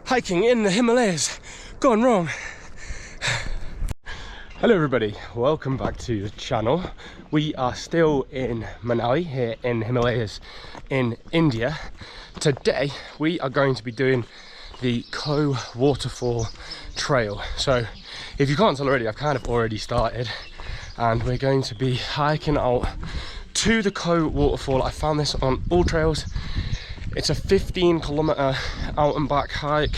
hiking in the Himalayas gone wrong. Hello everybody, welcome back to the channel. We are still in Manali here in Himalayas in India. Today we are going to be doing the Waterfall trail. So if you can't tell already, I've kind of already started and we're going to be hiking out to the Waterfall. I found this on All Trails. It's a 15-kilometer out and back hike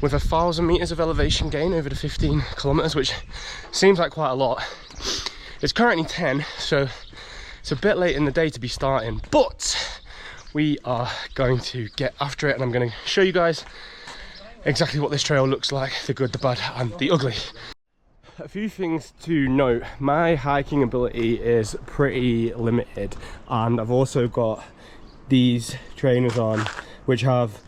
with 1,000 meters of elevation gain over the 15 kilometers, which seems like quite a lot. It's currently 10, so it's a bit late in the day to be starting, but we are going to get after it and I'm going to show you guys exactly what this trail looks like, the good, the bad and the ugly. A few things to note: my hiking ability is pretty limited and I've also got these trainers on which have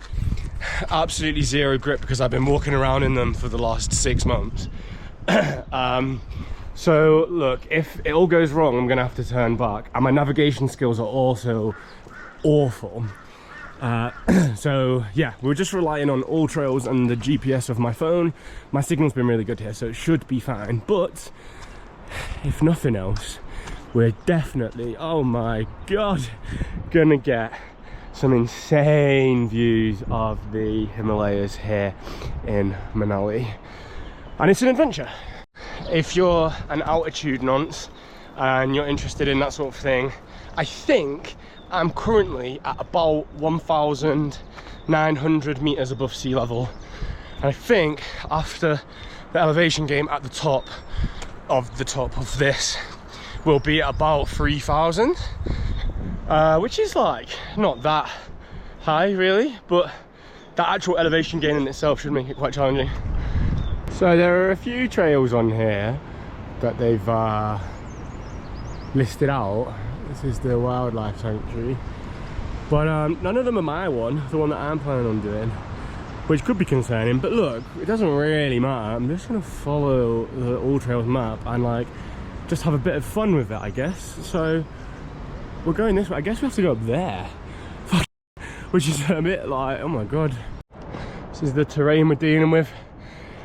absolutely zero grip because I've been walking around in them for the last 6 months. So look, if it all goes wrong I'm gonna have to turn back, and my navigation skills are also awful. So yeah, we're just relying on All Trails and the GPS of my phone. My signal's been really good here, so it should be fine, but if nothing else, we're definitely, oh my god, gonna get some insane views of the Himalayas here in Manali, and it's an adventure. If you're an altitude nonce and you're interested in that sort of thing, I think I'm currently at about 1,900 meters above sea level, and I think after the elevation gain at the top of this will be at about 3,000, which is like not that high really, but that actual elevation gain in itself should make it quite challenging. So there are a few trails on here that they've listed out. This is the wildlife sanctuary, but none of them are my one, the one that I'm planning on doing, which could be concerning. But look, it doesn't really matter. I'm just gonna follow the All Trails map and like just have a bit of fun with it, I guess. So we're going this way. I guess we have to go up there, which is a bit like, oh my god. This is the terrain we're dealing with.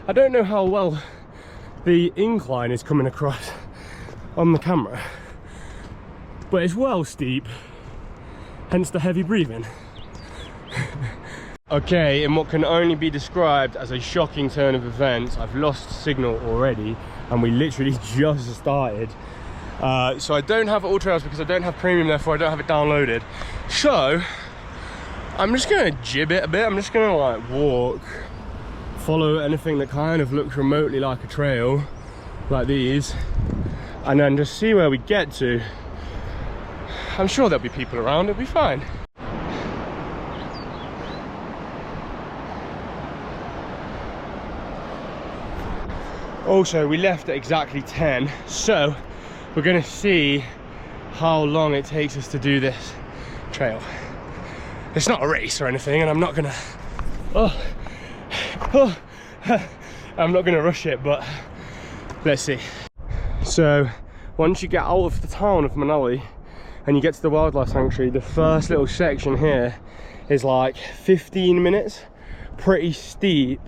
I don't know how well the incline is coming across on the camera, but it's well steep, hence the heavy breathing. Okay, in what can only be described as a shocking turn of events, I've lost signal already and we literally just started. So I don't have All Trails because I don't have premium, therefore I don't have it downloaded. So I'm just gonna jib it a bit. I'm just gonna like walk, follow anything that kind of looks remotely like a trail, like these, and then just see where we get to. I'm sure there'll be people around, it'll be fine. Also, we left at exactly 10, so we're gonna see how long it takes us to do this trail. It's not a race or anything, and I'm not gonna I'm not gonna rush it, but let's see. So once you get out of the town of Manali and you get to the wildlife sanctuary, the first little section here is like 15 minutes, pretty steep,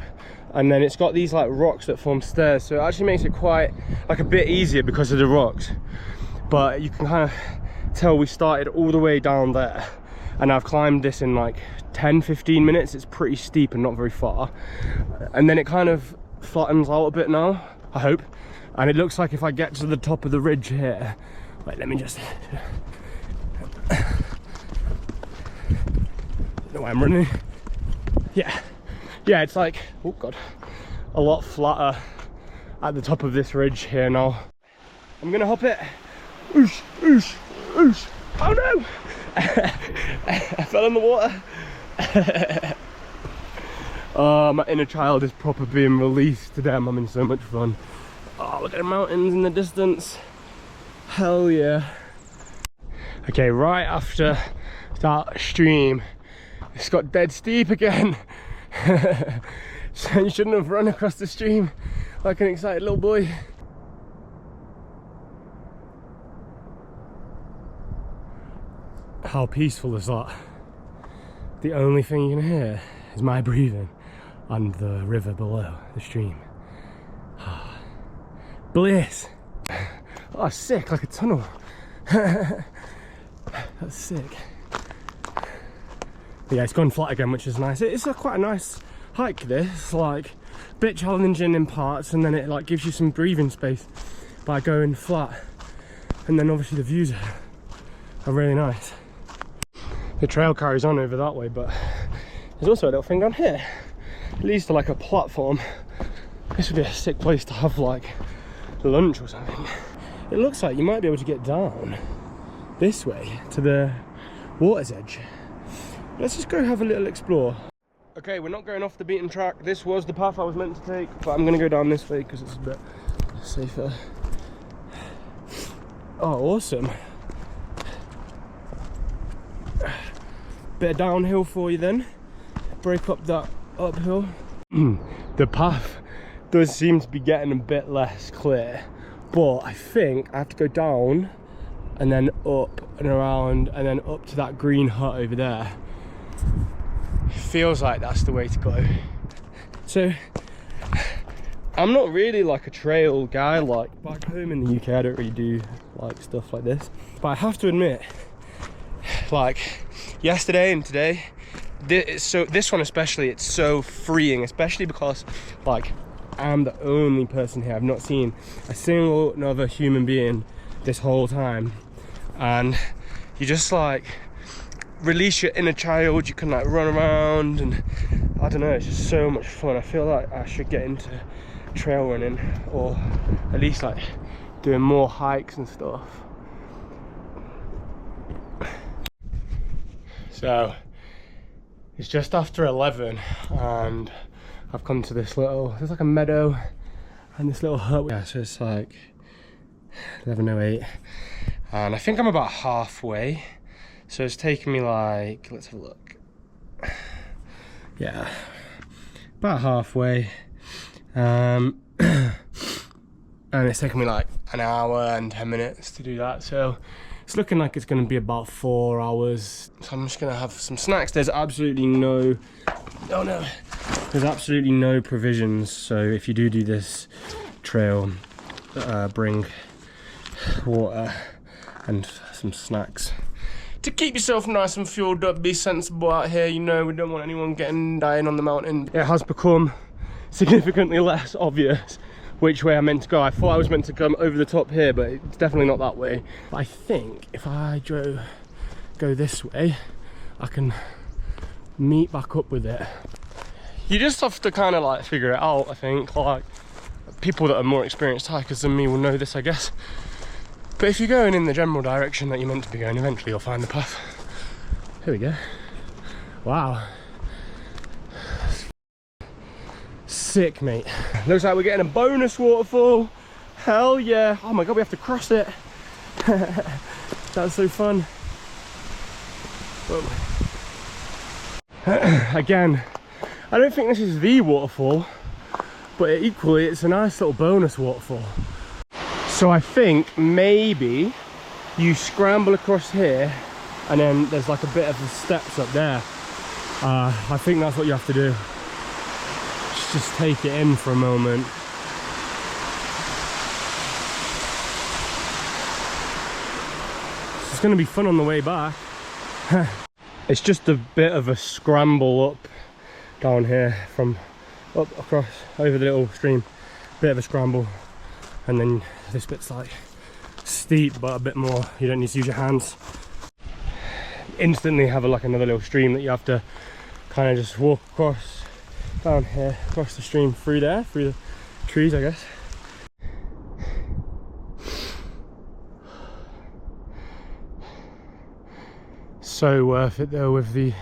and then it's got these like rocks that form stairs, so it actually makes it quite like a bit easier because of the rocks. But you can kind of tell we started all the way down there and I've climbed this in like 10-15 minutes. It's pretty steep and not very far, and then it kind of flattens out a bit now, I hope. And it looks like if I get to the top of the ridge here, wait, let me just know why I'm running. Yeah, it's like, oh god, a lot flatter at the top of this ridge here now. I'm gonna hop it. Oosh, oosh, oosh. Oh no! I fell in the water. Oh, my inner child is proper being released today. I'm having so much fun. Oh, look at the mountains in the distance. Hell yeah. Okay, right after that stream, it's got dead steep again. So you shouldn't have run across the stream like an excited little boy. How peaceful is that? The only thing you can hear is my breathing. and the river below, the stream. Bliss! Oh, sick, like a tunnel. That's sick. But yeah, it's gone flat again, which is nice. It's quite a nice hike, this, like a bit challenging in parts, and then it like gives you some breathing space by going flat. And then obviously the views are really nice. The trail carries on over that way, but there's also a little thing down here. It leads to like a platform. This would be a sick place to have like lunch or something. It looks like you might be able to get down this way to the water's edge. Let's just go have a little explore. Okay, we're not going off the beaten track. This was the path I was meant to take, but I'm gonna go down this way because it's a bit safer. Oh, awesome. Bit of downhill for you then. Break up that uphill. The path does seem to be getting a bit less clear, but I think I have to go down and then up and around and then up to that green hut over there. It feels like that's the way to go. So I'm not really like a trail guy. Like back home in the UK I don't really do like stuff like this, but I have to admit, like yesterday and today, this one especially, it's so freeing, especially because like I'm the only person here. I've not seen a single other human being this whole time, and you just like release your inner child. You can like run around, and I don't know, it's just so much fun. I feel like I should get into trail running, or at least like doing more hikes and stuff. So it's just after 11 and I've come to this little, there's like a meadow and this little hut. Yeah, so it's like 11:08 and I think I'm about halfway. So it's taken me like, let's have a look. Yeah, about halfway. And it's taken me like an hour and 10 minutes to do that. So it's looking like it's going to be about 4 hours. So I'm just going to have some snacks. There's absolutely no, oh no, there's absolutely no provisions. So if you do this trail, bring water and some snacks to keep yourself nice and fueled up. Be sensible out here, you know, we don't want anyone dying on the mountain. It has become significantly less obvious which way I'm meant to go. I thought I was meant to come over the top here, but it's definitely not that way. But I think if I go this way, I can meet back up with it. You just have to kind of like figure it out, I think. Like people that are more experienced hikers than me will know this, I guess. But if you're going in the general direction that you're meant to be going, eventually you'll find the path. Here we go. Wow. Sick, mate. Looks like we're getting a bonus waterfall. Hell yeah. Oh my god, we have to cross it. That's so fun. Whoa. Again, I don't think this is the waterfall, but equally it's a nice little bonus waterfall. So I think maybe you scramble across here and then there's like a bit of the steps up there. I think that's what you have to do. Just take it in for a moment. It's going to be fun on the way back. It's just a bit of a scramble up down here from up across over the little stream. Bit of a scramble, and then this bit's like steep but a bit more, you don't need to use your hands. Instantly have like another little stream that you have to kind of just walk across down here, across the stream, through there, through the trees, I guess. So worth it though with the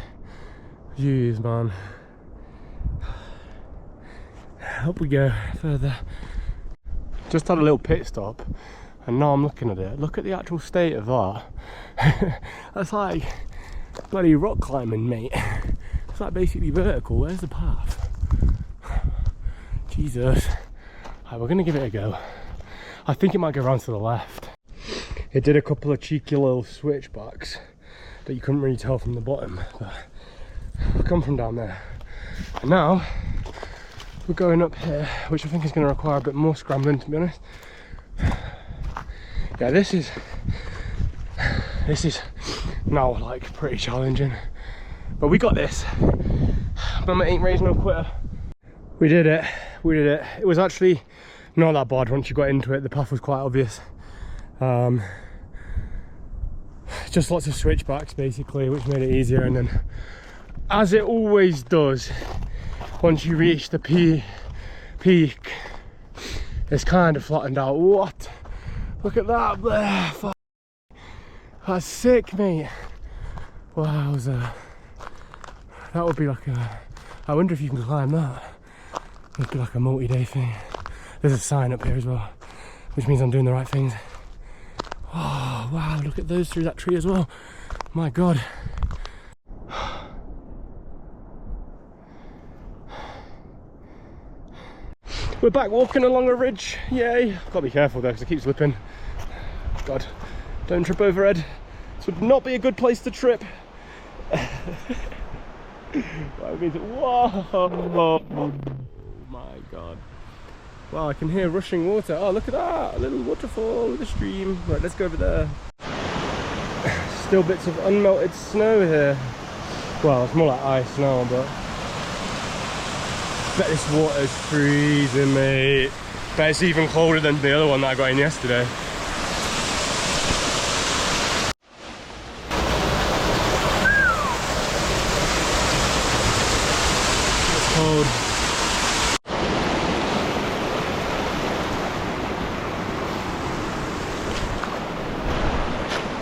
views, man. Up we go further. Just had a little pit stop and now I'm looking at it. Look at the actual state of that. That's like bloody rock climbing, mate. It's like basically vertical. Where's the path? Jesus. Right, we're gonna give it a go. I think it might go around to the left. It did a couple of cheeky little switchbacks that you couldn't really tell from the bottom, but I'll come from down there. And now we're going up here, which I think is going to require a bit more scrambling, to be honest. Yeah, this is now like pretty challenging, but we got this. Mama ain't raised no quitter. We did it. It was actually not that bad once you got into it. The path was quite obvious. Just lots of switchbacks basically, which made it easier. And then, as it always does, once you reach the peak, it's kind of flattened out. What? Look at that there. That's sick, mate. Wowza. That would be like a... I wonder if you can climb that. It'd be like a multi-day thing. There's a sign up here as well, which means I'm doing the right things. Oh, wow, look at those through that tree as well. My God. We're back walking along a ridge, yay. Gotta be careful though, because I keep slipping. God, don't trip overhead. This would not be a good place to trip. That means, whoa, oh my God. Wow, I can hear rushing water. Oh, look at that, a little waterfall with a stream. Right, let's go over there. Still bits of unmelted snow here. Well, it's more like ice now, but bet this water's freezing, mate. Bet it's even colder than the other one that I got in yesterday. It's cold.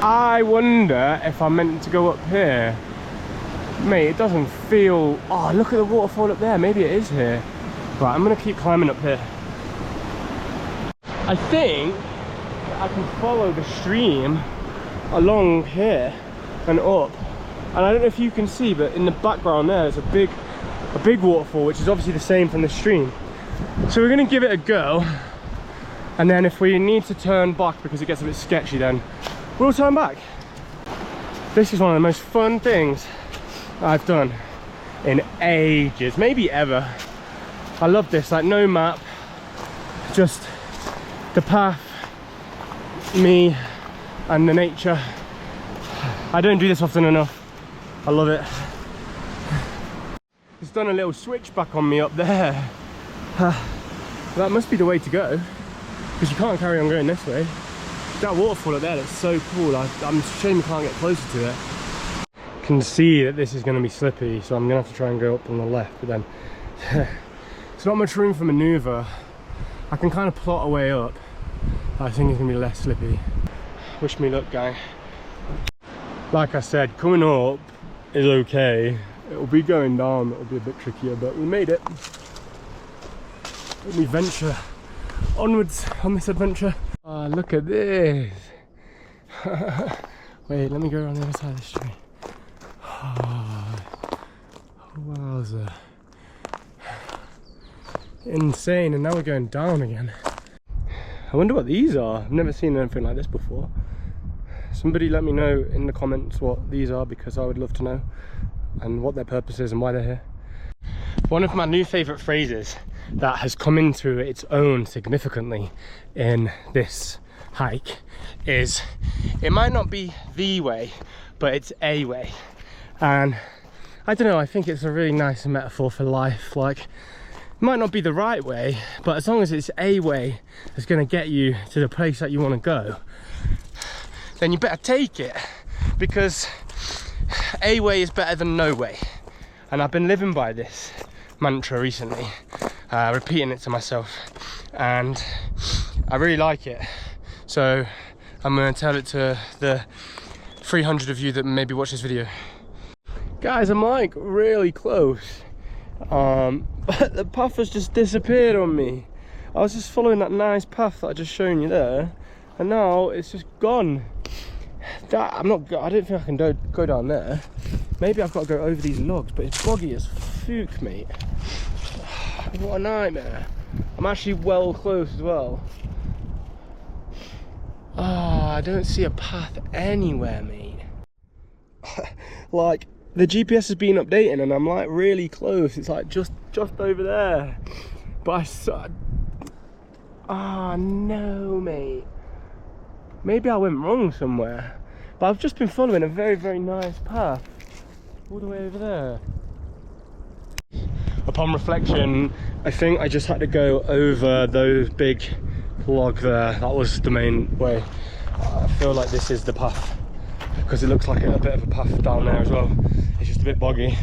I wonder if I'm meant to go up here. Mate, it doesn't feel... Oh, look at the waterfall up there. Maybe it is here. Right, I'm going to keep climbing up here. I think I can follow the stream along here and up. And I don't know if you can see, but in the background there, there's a big waterfall, which is obviously the same from the stream. So we're going to give it a go. And then if we need to turn back because it gets a bit sketchy, then we'll turn back. This is one of the most fun things I've done in ages, maybe ever. I love this, like no map, just the path, me and the nature. I don't do this often enough. I love it. It's done a little switchback on me up there. That must be the way to go, because you can't carry on going this way. That waterfall up there, that's so cool. I'm ashamed you can't get closer to it. Can see that this is going to be slippy, so I'm going to have to try and go up on the left, but then there's not much room for manoeuvre. I can kind of plot a way up. I think it's going to be less slippy. Wish me luck, gang. Like I said, coming up is okay. It'll be going down, it'll be a bit trickier, but we made it. We venture onwards on this adventure. Oh, look at this. Wait, let me go around the other side of the street. Oh, wowza. Insane, and now we're going down again. I wonder what these are. I've never seen anything like this before. Somebody let me know in the comments what these are, because I would love to know, and what their purpose is and why they're here. One of my new favourite phrases that has come into its own significantly in this hike is, it might not be the way, but it's a way. And I don't know, I think it's a really nice metaphor for life. Like, it might not be the right way, but as long as it's a way that's going to get you to the place that you want to go, then you better take it, because a way is better than no way. And I've been living by this mantra recently, repeating it to myself, and I really like it. So I'm going to tell it to the 300 of you that maybe watch this video. Guys, I'm like really close, but the path has just disappeared on me. I was just following that nice path that I just shown you there, and now it's just gone. I don't think I can go down there. Maybe I've got to go over these logs, but it's boggy as fuck, mate. What a nightmare. I'm actually well close as well. I don't see a path anywhere, mate. Like, the GPS has been updating and I'm like really close. It's like just over there. but I saw... Ah, no, mate. Maybe I went wrong somewhere. But I've just been following a very, very nice path all the way over there. Upon reflection, I think I just had to go over those big log there. That was the main way. I feel like this is the path, because it looks like a bit of a path down there as well. It's just a bit boggy.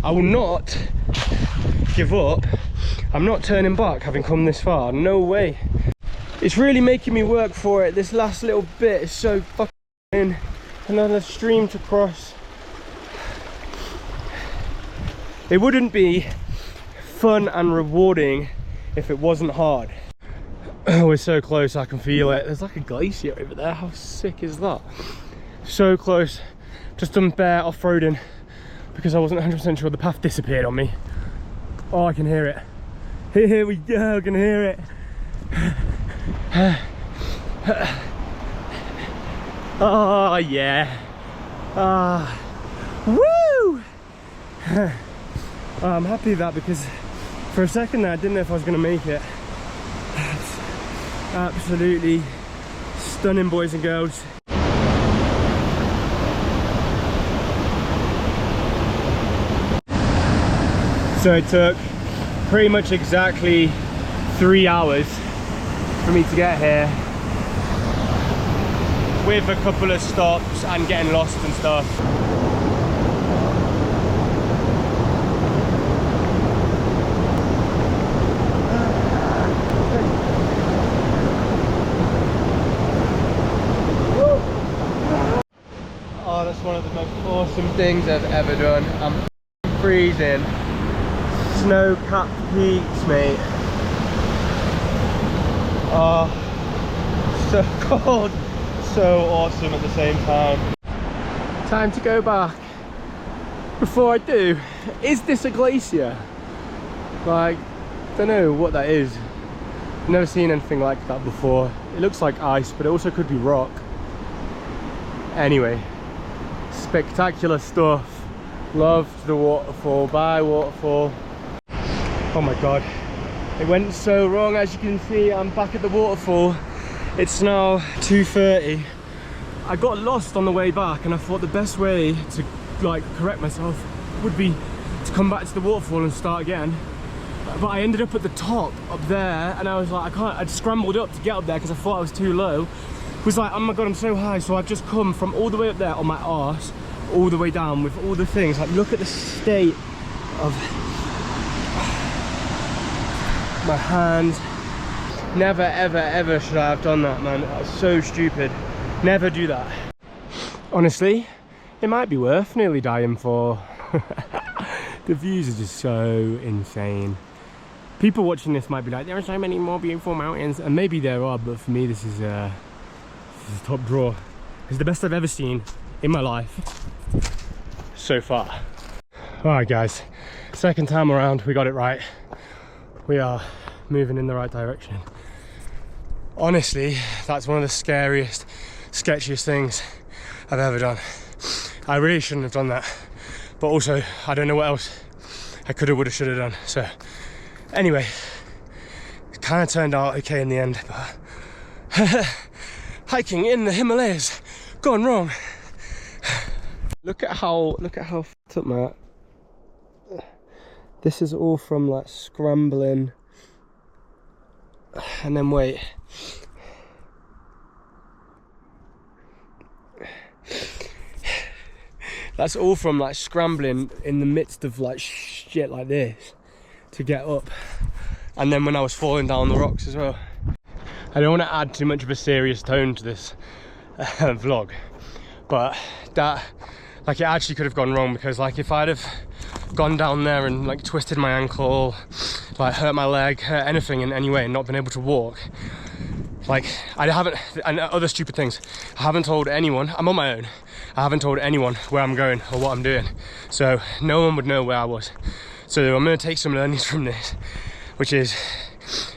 I will not give up. I'm not turning back having come this far, no way. It's really making me work for it. This last little bit is so fucking... Another stream to cross. It wouldn't be fun and rewarding if it wasn't hard. We're so close, I can feel it. There's like a glacier over there. How sick is that? So close. Just done bare off-roading because I wasn't 100% sure the path disappeared on me. Oh, I can hear it. Here we go, I can hear it. Oh yeah. Woo! I'm happy with that, because for a second there I didn't know if I was going to make it. That's absolutely stunning, boys and girls. So it took pretty much exactly 3 hours for me to get here, with a couple of stops and getting lost and stuff. Oh, that's one of the most awesome things I've ever done. I'm freezing. Snow-capped peaks, mate. Oh, so cold, so awesome at the same time. Time to go back. Before I do, is this a glacier? Like, don't know what that is. I've never seen anything like that before. It looks like ice, but it also could be rock. Anyway, spectacular stuff. Loved the waterfall. Bye, waterfall. Oh my god, it went so wrong. As you can see, I'm back at the waterfall. It's now 2:30. I got lost on the way back, and I thought the best way to like correct myself would be to come back to the waterfall and start again. But I ended up at the top up there, and I was like, I can't. I'd scrambled up to get up there because I thought I was too low. It was like, oh my god, I'm so high. So I've just come from all the way up there on my arse all the way down with all the things. Like, look at the state of my hands. Never ever ever should I have done that, man. That's so stupid. Never do that. Honestly, it might be worth nearly dying for. The views are just so insane. People watching this might be like, there are so many more beautiful mountains, and maybe there are, but for me this is top draw. It's the best I've ever seen in my life so far. Alright guys, second time around, we got it right. We are moving in the right direction. Honestly, that's one of the scariest, sketchiest things I've ever done. I really shouldn't have done that, but also I don't know what else I could have, would have, should have done. So anyway, it kind of turned out okay in the end, but hiking in the Himalayas gone wrong. Look at how fucked up, Matt. This is all from like scrambling, and then wait. That's all from like scrambling in the midst of like shit like this to get up, and then when I was falling down the rocks as well. I don't want to add too much of a serious tone to this vlog, but that, like, it actually could have gone wrong, because like if I'd have gone down there and like twisted my ankle, like hurt my leg, hurt anything in any way, and not been able to walk, like I haven't, and other stupid things, I haven't told anyone. I'm on my own. I haven't told anyone where I'm going or what I'm doing, so no one would know where I was. So I'm going to take some learnings from this, which is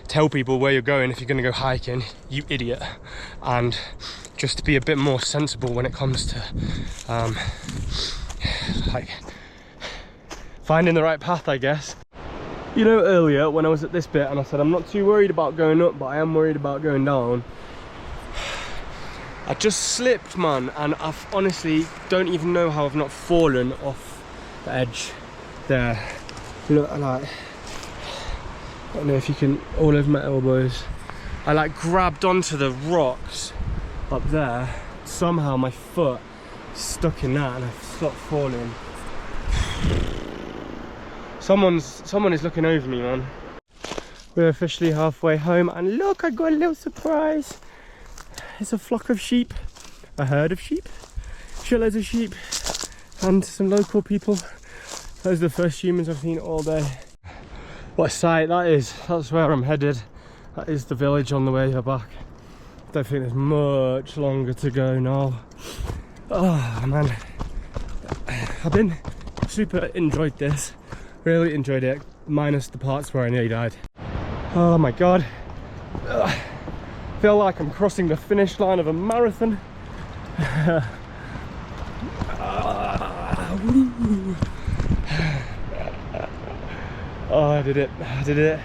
tell people where you're going if you're going to go hiking, you idiot, and just to be a bit more sensible when it comes to like finding the right path, I guess. You know, earlier when I was at this bit and I said I'm not too worried about going up, but I am worried about going down. I just slipped, man, and I've honestly don't even know how I've not fallen off the edge there. Look, I don't know if you can, all over my elbows. I like grabbed onto the rocks up there. Somehow my foot stuck in that and I've stopped falling. Someone is looking over me, man. We're officially halfway home, and look, I got a little surprise. It's a flock of sheep, a herd of sheep, shitloads of sheep, and some local people. Those are the first humans I've seen all day. What a sight that is. That's where I'm headed. That is the village on the way back. I don't think there's much longer to go now. Oh man, I've been super enjoyed this. Really enjoyed it, minus the parts where I nearly died. Oh my god. Feel like I'm crossing the finish line of a marathon. Oh, I did it.